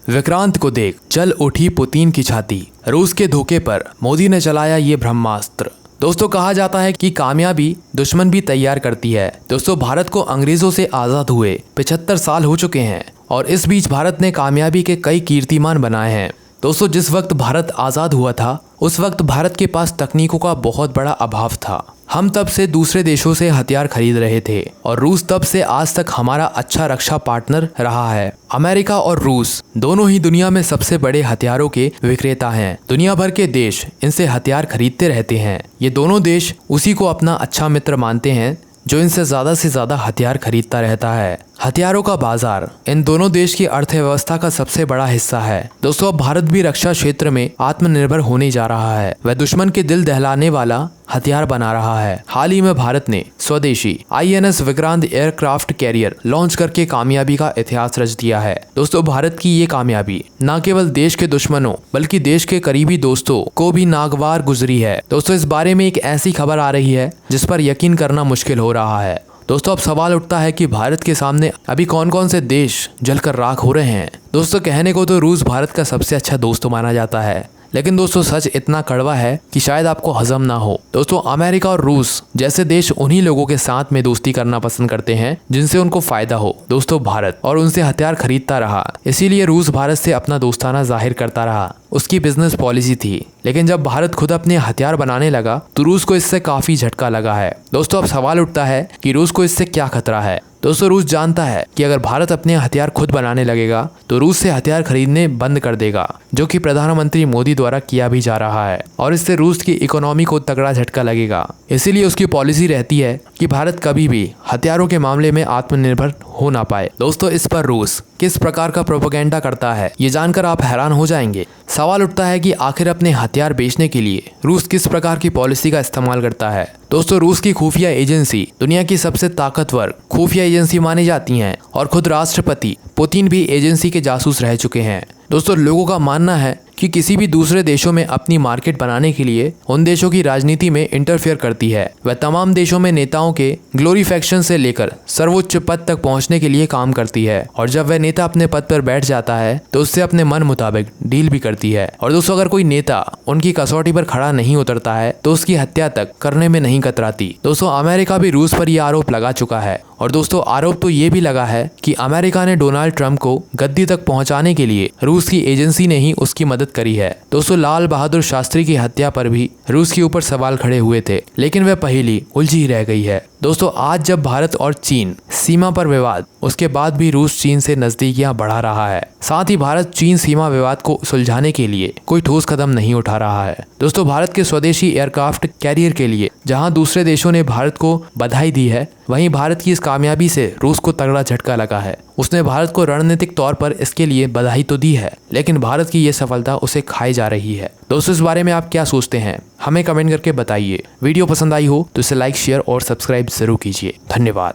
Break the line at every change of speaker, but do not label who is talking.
विक्रांत को देख जल उठी पुतिन की छाती। रूस के धोखे पर मोदी ने चलाया ये ब्रह्मास्त्र। दोस्तों, कहा जाता है कि कामयाबी दुश्मन भी तैयार करती है। दोस्तों, भारत को अंग्रेजों से आज़ाद हुए 75 साल हो चुके हैं और इस बीच भारत ने कामयाबी के कई कीर्तिमान बनाए हैं। दोस्तों, जिस वक्त भारत आज़ाद हुआ था उस वक्त भारत के पास तकनीकों का बहुत बड़ा अभाव था। हम तब से दूसरे देशों से हथियार खरीद रहे थे और रूस तब से आज तक हमारा अच्छा रक्षा पार्टनर रहा है। अमेरिका और रूस दोनों ही दुनिया में सबसे बड़े हथियारों के विक्रेता हैं। दुनिया भर के देश इनसे हथियार खरीदते रहते हैं। ये दोनों देश उसी को अपना अच्छा मित्र मानते हैं जो इनसे से ज्यादा हथियार खरीदता रहता है। हथियारों का बाजार इन दोनों देश की अर्थव्यवस्था का सबसे बड़ा हिस्सा है। दोस्तों, अब भारत भी रक्षा क्षेत्र में आत्मनिर्भर होने जा रहा है। वह दुश्मन के दिल दहलाने वाला हथियार बना रहा है। हाल ही में भारत ने स्वदेशी INS Vikrant aircraft carrier launch करके कामयाबी का इतिहास रच दिया है। दोस्तों, भारत की ये कामयाबी न केवल देश के दुश्मनों बल्कि देश के करीबी दोस्तों को भी नागवार गुजरी है। दोस्तों, इस बारे में एक ऐसी खबर आ रही है जिस पर यकीन करना मुश्किल हो रहा है। दोस्तों, अब सवाल उठता है कि भारत के सामने अभी कौन कौन से देश जलकर राख हो रहे हैं। दोस्तों, कहने को तो रूस भारत का सबसे अच्छा दोस्त माना जाता है, लेकिन दोस्तों सच इतना कड़वा है कि शायद आपको हजम ना हो। दोस्तों, अमेरिका और रूस जैसे देश उन्हीं लोगों के साथ में दोस्ती करना पसंद करते हैं जिनसे उनको फायदा हो। दोस्तों, भारत और उनसे हथियार खरीदता रहा, इसीलिए रूस भारत से अपना दोस्ताना जाहिर करता रहा। उसकी बिजनेस पॉलिसी थी। लेकिन जब भारत खुद अपने हथियार बनाने लगा तो रूस को इससे काफी झटका लगा है। दोस्तों, अब सवाल उठता है कि रूस को इससे क्या खतरा है। दोस्तों, रूस जानता है कि अगर भारत अपने हथियार खुद बनाने लगेगा तो रूस से हथियार खरीदने बंद कर देगा, जो कि प्रधानमंत्री मोदी द्वारा किया भी जा रहा है, और इससे रूस की इकोनॉमी को तगड़ा झटका लगेगा। इसीलिए उसकी पॉलिसी रहती है कि भारत कभी भी हथियारों के मामले में आत्मनिर्भर हो ना पाए। दोस्तों, इस पर रूस किस प्रकार का प्रोपेगेंडा करता है ये जानकर आप हैरान हो जाएंगे। सवाल उठता है कि आखिर अपने हथियार बेचने के लिए रूस किस प्रकार की पॉलिसी का इस्तेमाल करता है। दोस्तों, रूस की खुफिया एजेंसी दुनिया की सबसे ताकतवर खुफिया एजेंसी मानी जाती हैं और खुद राष्ट्रपति पुतिन भी एजेंसी के जासूस रह चुके हैं। दोस्तों, लोगों का मानना है कि किसी भी दूसरे देशों में अपनी मार्केट बनाने के लिए उन देशों की राजनीति में इंटरफेयर करती है। वह तमाम देशों में नेताओं के ग्लोरीफिकेशन से लेकर सर्वोच्च पद तक पहुंचने के लिए काम करती है, और जब वह नेता अपने पद पर बैठ जाता है तो उससे अपने मन मुताबिक डील भी करती है। और दोस्तों, अगर कोई नेता उनकी कसौटी पर खड़ा नहीं उतरता है तो उसकी हत्या तक करने में नहीं कतराती। दोस्तों, अमेरिका भी रूस पर यह आरोप लगा चुका है, और दोस्तों आरोप तो ये भी लगा है कि अमेरिका ने डोनाल्ड ट्रंप को गद्दी तक पहुंचाने के लिए रूस की एजेंसी ने ही उसकी मदद करी है। दोस्तों, लाल बहादुर शास्त्री की हत्या पर भी रूस के ऊपर सवाल खड़े हुए थे, लेकिन वह पहेली उलझी रह गई है। दोस्तों, आज जब भारत और चीन सीमा पर विवाद, उसके बाद भी रूस चीन से नजदीकियां बढ़ा रहा है। साथ ही भारत चीन सीमा विवाद को सुलझाने के लिए कोई ठोस कदम नहीं उठा रहा है। दोस्तों, भारत के स्वदेशी एयरक्राफ्ट कैरियर के लिए जहां दूसरे देशों ने भारत को बधाई दी है, वहीं भारत की इस कामयाबी से रूस को तगड़ा झटका लगा है। उसने भारत को रणनीतिक तौर पर इसके लिए बधाई तो दी है, लेकिन भारत की ये सफलता उसे खाई जा रही है। दोस्तों, इस बारे में आप क्या सोचते हैं हमें कमेंट करके बताइए। वीडियो पसंद आई हो तो इसे लाइक, शेयर और सब्सक्राइब जरूर कीजिए। धन्यवाद।